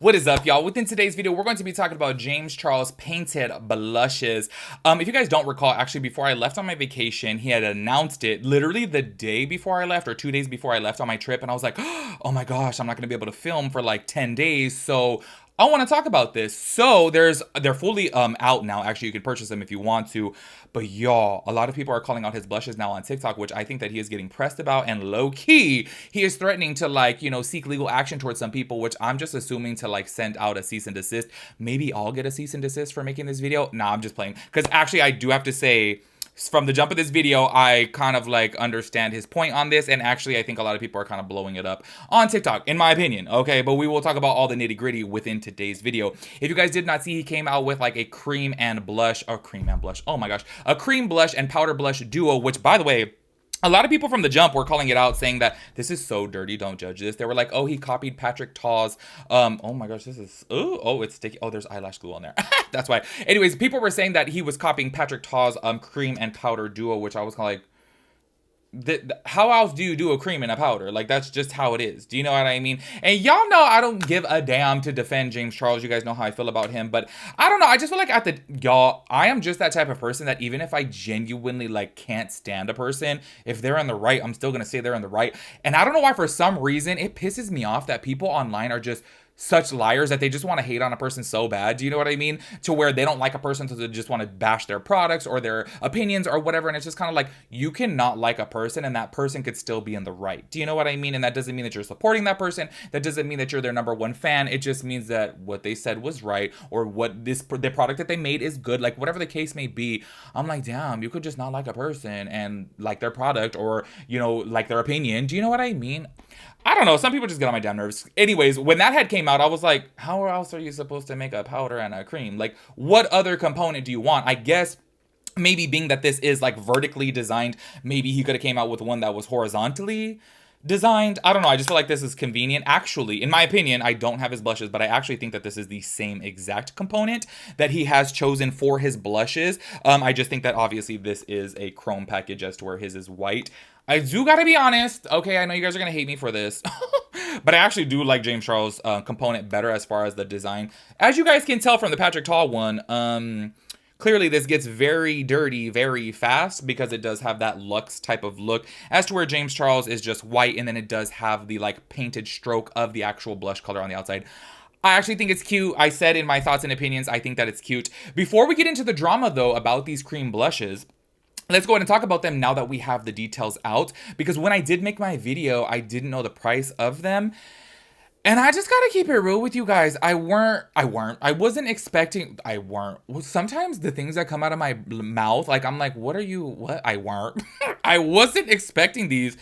What is up, y'all? Within today's video, we're going to be talking about James Charles painted blushes. If you guys don't recall, actually, before I left on my vacation, he had announced it literally the day before I left or 2 days before I left on my trip. And I was like, oh my gosh, I'm not going to be able to film for like 10 days. So I want to talk about this. So they're fully out now. Actually, you can purchase them if you want to. But y'all, a lot of people are calling out his blushes now on TikTok, which I think that he is getting pressed about. And low key, he is threatening to seek legal action towards some people, which I'm just assuming to send out a cease and desist. Maybe I'll get a cease and desist for making this video. Nah, I'm just playing. Because actually, I do have to say, from the jump of this video, I kind of understand his point on this, and actually I think a lot of people are kind of blowing it up on TikTok, in my opinion, okay? But we will talk about all the nitty gritty within today's video. If you guys did not see, he came out with a cream blush, oh my gosh, a cream blush and powder blush duo, which, by the way, a lot of people from the jump were calling it out, saying that this is so dirty, don't judge this. They were like, oh, he copied Patrick Ta's, oh my gosh, this is, oh, it's sticky. Oh, there's eyelash glue on there. That's why. Anyways, people were saying that he was copying Patrick Ta's cream and powder duo, which I was kind of like, how else do you do a cream and a powder? That's just how it is. Do you know what I mean? And y'all know I don't give a damn to defend James Charles. You guys know how I feel about him, but I don't know. I just feel like I am just that type of person that even if I genuinely can't stand a person, if they're in the right, I'm still gonna say they're in the right. And I don't know why, for some reason, it pisses me off that people online are just such liars that they just want to hate on a person so bad. Do you know what I mean? To where they don't like a person, so they just want to bash their products or their opinions or whatever. And it's just kind of like, you cannot like a person and that person could still be in the right. Do you know what I mean? And that doesn't mean that you're supporting that person. That doesn't mean that you're their number one fan. It just means that what they said was right, or what the product that they made is good. Whatever the case may be, I'm like, damn, you could just not like a person and like their product, or like their opinion. Do you know what I mean? I don't know. Some people just get on my damn nerves. Anyways, when that head came out, I was like, how else are you supposed to make a powder and a cream? What other component do you want? I guess maybe being that this is vertically designed, maybe he could have came out with one that was horizontally designed. I don't know. I just feel like this is convenient. Actually, in my opinion, I don't have his blushes, but I actually think that this is the same exact component that he has chosen for his blushes. I just think that obviously this is a chrome package as to where his is white. I do gotta be honest. Okay, I know you guys are gonna hate me for this, but I actually do like James Charles' component better as far as the design. As you guys can tell from the Patrick Ta one, clearly this gets very dirty very fast because it does have that luxe type of look, as to where James Charles is just white, and then it does have the painted stroke of the actual blush color on the outside. I actually think it's cute. I said in my thoughts and opinions, I think that it's cute. Before we get into the drama though about these cream blushes, let's go ahead and talk about them now that we have the details out, because when I did make my video, I didn't know the price of them. And I just gotta keep it real with you guys. I wasn't expecting, sometimes the things that come out of my mouth, I'm like, what? I wasn't expecting these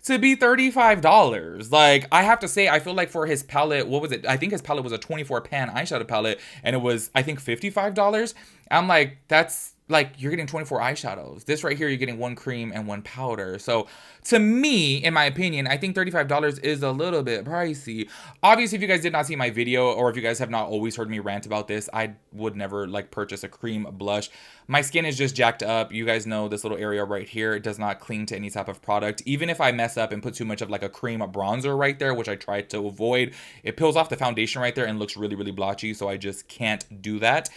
to be $35. I have to say, I feel like for his palette, what was it? I think his palette was a 24 pan eyeshadow palette, and it was, I think, $55. I'm like, that's you're getting 24 eyeshadows. This right here, you're getting one cream and one powder. So to me, in my opinion, I think $35 is a little bit pricey. Obviously, if you guys did not see my video, or if you guys have not always heard me rant about this, I would never purchase a cream blush. My skin is just jacked up. You guys know this little area right here, it does not cling to any type of product. Even if I mess up and put too much of a cream bronzer right there, which I try to avoid, it peels off the foundation right there and looks really, really blotchy. So I just can't do that.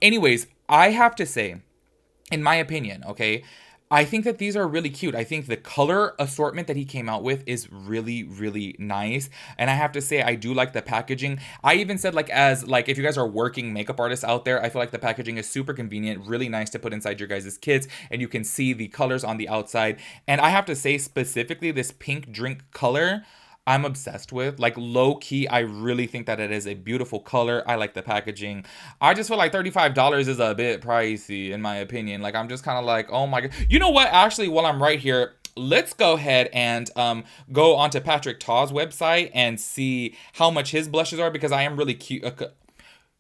Anyways, I have to say, in my opinion, okay, I think that these are really cute. I think the color assortment that he came out with is really, really nice. And I have to say, I do like the packaging. I even said if you guys are working makeup artists out there, I feel like the packaging is super convenient, really nice to put inside your guys' kits. And you can see the colors on the outside. And I have to say, specifically this pink drink color, I'm obsessed with. Low key, I really think that it is a beautiful color. I like the packaging. I just feel like $35 is a bit pricey, in my opinion. I'm just kind of like, oh my god. You know what? Actually, while I'm right here, let's go ahead and go onto Patrick Ta's website and see how much his blushes are, because I am really cute.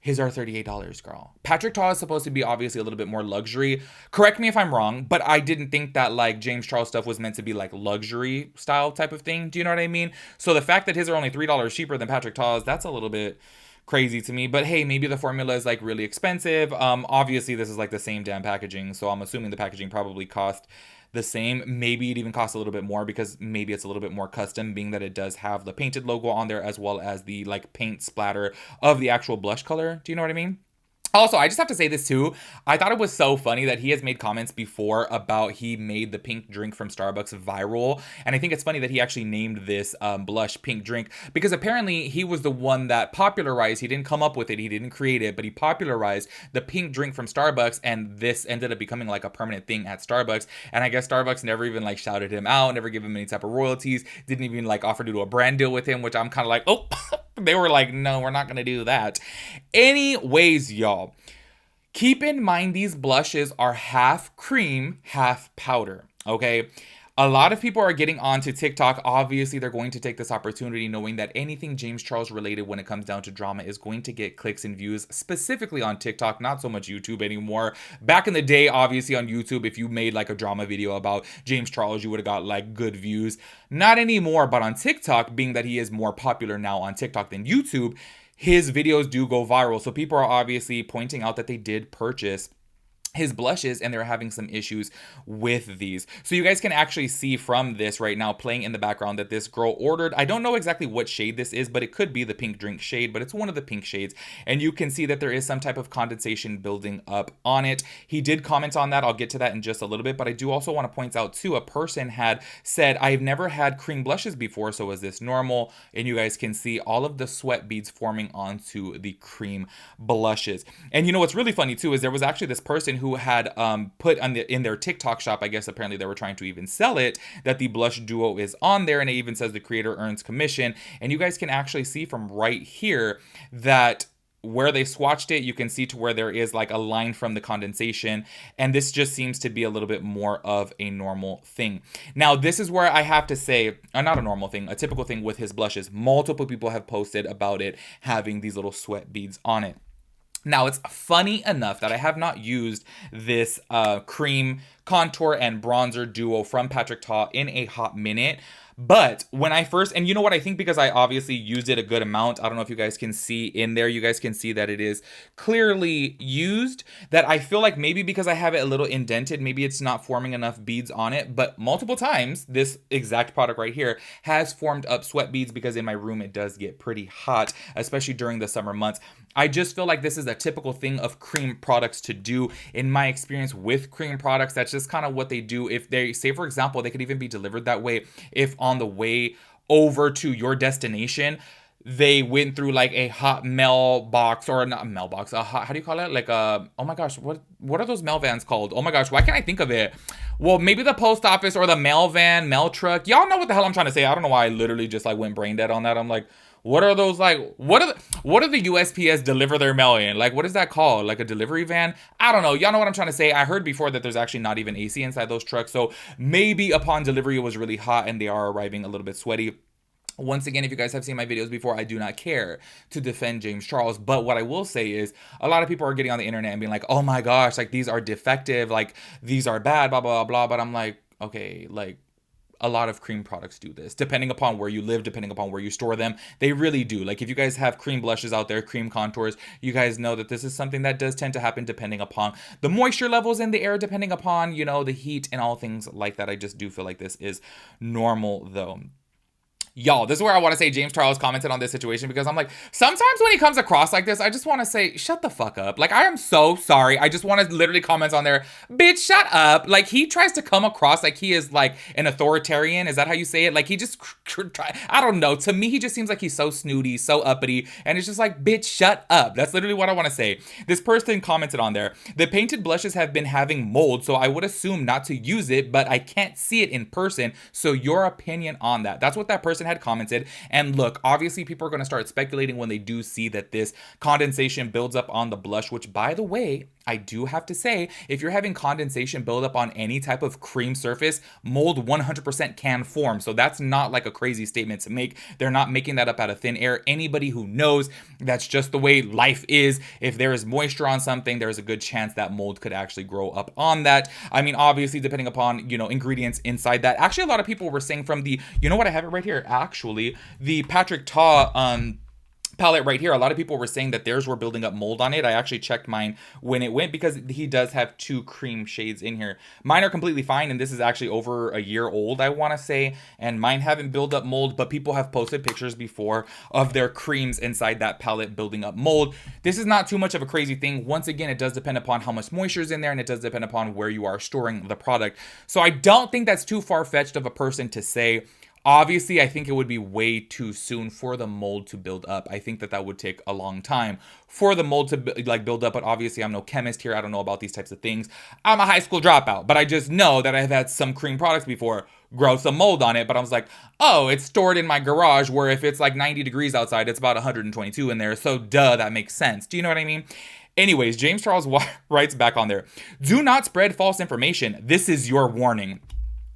His are $38, girl. Patrick Ta is supposed to be obviously a little bit more luxury. Correct me if I'm wrong, but I didn't think that James Charles stuff was meant to be luxury style type of thing. Do you know what I mean? So the fact that his are only $3 cheaper than Patrick Ta's, that's a little bit crazy to me. But hey, maybe the formula is really expensive. Obviously this is the same damn packaging, so I'm assuming the packaging probably cost the same. Maybe it even costs a little bit more because maybe it's a little bit more custom, being that it does have the painted logo on there as well as the like paint splatter of the actual blush color. Do you know what I mean? Also, I just have to say this too. I thought it was so funny that he has made comments before about he made the pink drink from Starbucks viral. And I think it's funny that he actually named this blush pink drink because apparently he was the one that popularized, he didn't come up with it, he didn't create it, but he popularized the pink drink from Starbucks. And this ended up becoming like a permanent thing at Starbucks. And I guess Starbucks never even like shouted him out, never gave him any type of royalties, didn't even like offer to do a brand deal with him, which I'm kind of like, oh, they were like, no, we're not going to do that. Anyways, y'all, keep in mind these blushes are half cream, half powder, okay? A lot of people are getting onto TikTok. Obviously, they're going to take this opportunity knowing that anything James Charles related when it comes down to drama is going to get clicks and views, specifically on TikTok, not so much YouTube anymore. Back in the day, obviously on YouTube, if you made like a drama video about James Charles, you would have got like good views. Not anymore, but on TikTok, being that he is more popular now on TikTok than YouTube, his videos do go viral. So people are obviously pointing out that they did purchase his blushes and they're having some issues with these. So you guys can actually see from this right now playing in the background that this girl ordered, I don't know exactly what shade this is, but it could be the pink drink shade, but it's one of the pink shades. And you can see that there is some type of condensation building up on it. He did comment on that. I'll get to that in just a little bit, but I do also want to point out too, a person had said, I've never had cream blushes before, so is this normal? And you guys can see all of the sweat beads forming onto the cream blushes. And you know what's really funny too is there was actually this person who had put on in their TikTok shop, I guess apparently they were trying to even sell it, that the blush duo is on there, and it even says the creator earns commission. And you guys can actually see from right here that where they swatched it, you can see to where there is like a line from the condensation, and this just seems to be a little bit more of a normal thing. Now, this is where I have to say, not a normal thing, a typical thing with his blushes. Multiple people have posted about it having these little sweat beads on it. Now, it's funny enough that I have not used this cream contour and bronzer duo from Patrick Ta in a hot minute. But when I first, and you know what, I think because I obviously used it a good amount, I don't know if you guys can see in there, you guys can see that it is clearly used, that I feel like maybe because I have it a little indented, maybe it's not forming enough beads on it, but multiple times, this exact product right here has formed up sweat beads because in my room it does get pretty hot, especially during the summer months. I just feel like this is a typical thing of cream products to do. In my experience with cream products, that's just kind of what they do. If they say, for example, they could even be delivered that way if on the way over to your destination, they went through like a hot mail box, or not a mailbox, a hot, how do you call it? Like a, oh my gosh, what are those mail vans called? Oh my gosh, why can't I think of it? Well, maybe the post office or the mail van, mail truck. Y'all know what the hell I'm trying to say. I don't know why I literally just like went brain dead on that. I'm like, what are those like? What are the USPS deliver their mail in? Like, what is that called? Like a delivery van? I don't know. Y'all know what I'm trying to say. I heard before that there's actually not even AC inside those trucks. So maybe upon delivery it was really hot and they are arriving a little bit sweaty. Once again, if you guys have seen my videos before, I do not care to defend James Charles. But what I will say is a lot of people are getting on the internet and being like, oh my gosh, like these are defective, like these are bad, blah, blah, blah. But I'm like, okay, like, a lot of cream products do this, depending upon where you live, depending upon where you store them. They really do. Like if you guys have cream blushes out there, cream contours, you guys know that this is something that does tend to happen depending upon the moisture levels in the air, depending upon, you know, the heat and all things like that. I just do feel like this is normal though. Y'all, this is where I want to say James Charles commented on this situation because I'm like, sometimes when he comes across like this, I just want to say, shut the fuck up. Like, I am so sorry. I just want to literally comment on there, bitch, shut up. Like, he tries to come across like he is like an authoritarian. Is that how you say it? Like, he just, I don't know. To me, he just seems like he's so snooty, so uppity. And it's just like, bitch, shut up. That's literally what I want to say. This person commented on there, the painted blushes have been having mold, so I would assume not to use it, but I can't see it in person. So your opinion on that? That's what that person had commented. And look, obviously people are going to start speculating when they do see that this condensation builds up on the blush, which by the way, I do have to say, if you're having condensation build up on any type of cream surface, mold 100% can form. So that's not like a crazy statement to make. They're not making that up out of thin air. Anybody who knows that's just the way life is. If there is moisture on something, there's a good chance that mold could actually grow up on that. I mean, obviously, depending upon, you know, ingredients inside that. Actually, a lot of people were saying from the, you know what, I have it right here, actually, the Patrick Ta, palette right here, a lot of people were saying that theirs were building up mold on it. I actually checked mine when it went because he does have 2 cream shades in here. Mine are completely fine, and this is actually over a year old, I want to say, and mine haven't built up mold, but people have posted pictures before of their creams inside that palette building up mold. This is not too much of a crazy thing. Once again, it does depend upon how much moisture is in there, and it does depend upon where you are storing the product. So I don't think that's too far-fetched of a person to say. Obviously, I think it would be way too soon for the mold to build up. I think that that would take a long time for the mold to like build up. But obviously, I'm no chemist here. I don't know about these types of things. I'm a high school dropout, but I just know that I've had some cream products before grow some mold on it. But I was like, oh, it's stored in my garage where if it's like 90 degrees outside, it's about 122 in there. So duh, that makes sense. Do you know what I mean? Anyways, James Charles writes back on there, do not spread false information. This is your warning.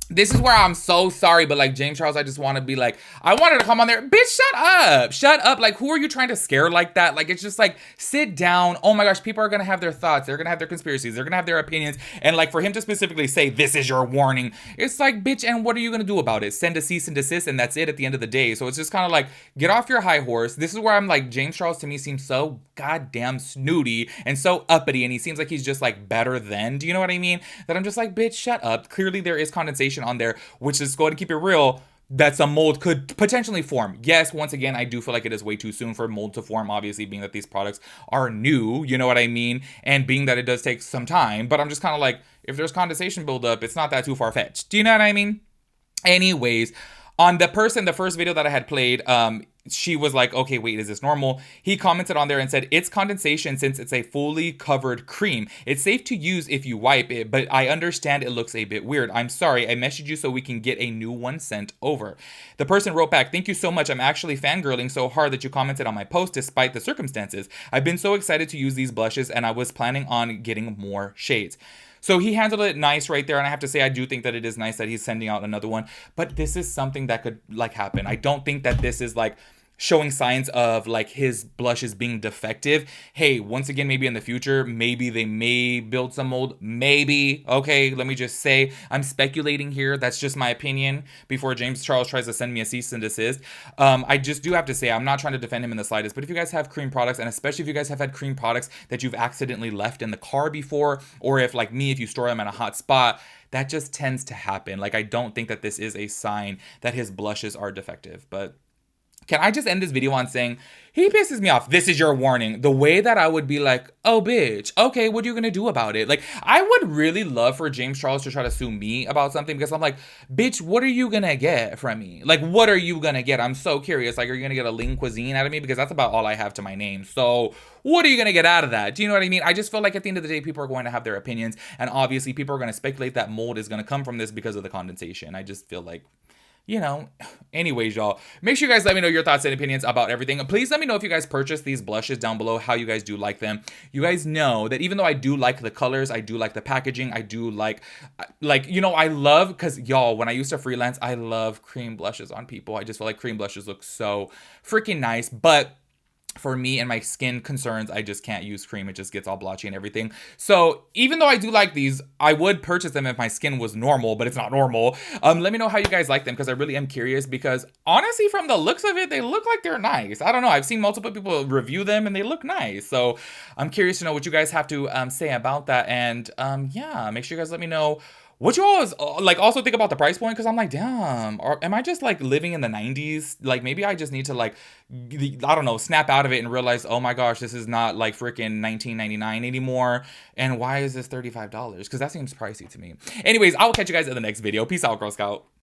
This is where I'm so sorry, but like James Charles, I just want to be like, I wanted to come on there. Bitch, shut up. Shut up. Like, who are you trying to scare like that? Like, it's just like, sit down. Oh my gosh, people are going to have their thoughts. They're going to have their conspiracies. They're going to have their opinions. And like, for him to specifically say, this is your warning, it's like, bitch, and what are you going to do about it? Send a cease and desist, and that's it at the end of the day. So it's just kind of like, get off your high horse. This is where I'm like, James Charles to me seems so goddamn snooty and so uppity, and he seems like he's just like better than, do you know what I mean? That I'm just like, bitch, shut up. Clearly there is condensation on there, which is going to keep it real, that some mold could potentially form. Yes, once again, I do feel like it is way too soon for mold to form, obviously, being that these products are new, you know what I mean? And being that it does take some time, but I'm just kind of like, if there's condensation buildup, it's not that too far-fetched. Do you know what I mean? Anyways, on the first video that I had played, she was like, okay, wait, is this normal? He commented on there and said, it's condensation since it's a fully covered cream. It's safe to use if you wipe it, but I understand it looks a bit weird. I'm sorry, I messaged you so we can get a new one sent over. The person wrote back, thank you so much. I'm actually fangirling so hard that you commented on my post despite the circumstances. I've been so excited to use these blushes and I was planning on getting more shades. So he handled it nice right there, and I have to say I do think that it is nice that he's sending out another one, but this is something that could like happen. I don't think that this is like showing signs of like his blushes being defective. Hey, once again, maybe in the future, maybe they may build some mold, maybe. Okay, let me just say, I'm speculating here. That's just my opinion before James Charles tries to send me a cease and desist. I just do have to say, I'm not trying to defend him in the slightest, but if you guys have cream products, and especially if you guys have had cream products that you've accidentally left in the car before, or if like me, if you store them in a hot spot, that just tends to happen. Like, I don't think that this is a sign that his blushes are defective, but can I just end this video on saying, he pisses me off. This is your warning. The way that I would be like, oh, bitch, okay, what are you going to do about it? Like, I would really love for James Charles to try to sue me about something, because I'm like, bitch, what are you going to get from me? Like, what are you going to get? I'm so curious. Like, are you going to get a lean cuisine out of me? Because that's about all I have to my name. So what are you going to get out of that? Do you know what I mean? I just feel like at the end of the day, people are going to have their opinions. And obviously, people are going to speculate that mold is going to come from this because of the condensation. I just feel like, you know, anyways, y'all, make sure you guys let me know your thoughts and opinions about everything. Please let me know if you guys purchased these blushes down below, how you guys do like them. You guys know that even though I do like the colors, I do like the packaging, I do like, you know, I love, because y'all, when I used to freelance, I love cream blushes on people. I just feel like cream blushes look so freaking nice, but for me and my skin concerns, I just can't use cream. It just gets all blotchy and everything. So even though I do like these, I would purchase them if my skin was normal, but it's not normal. Let me know how you guys like them, because I really am curious, because honestly, from the looks of it, they look like they're nice. I don't know. I've seen multiple people review them and they look nice. So I'm curious to know what you guys have to say about that. And yeah, make sure you guys let me know what you always like also think about the price point, because I'm like, damn, or am I just like living in the 90s? Like, maybe I just need to like, I don't know, snap out of it and realize, oh my gosh, this is not like freaking $19.99 anymore. And why is this $35? Because that seems pricey to me. Anyways, I will catch you guys in the next video. Peace out, Girl Scout.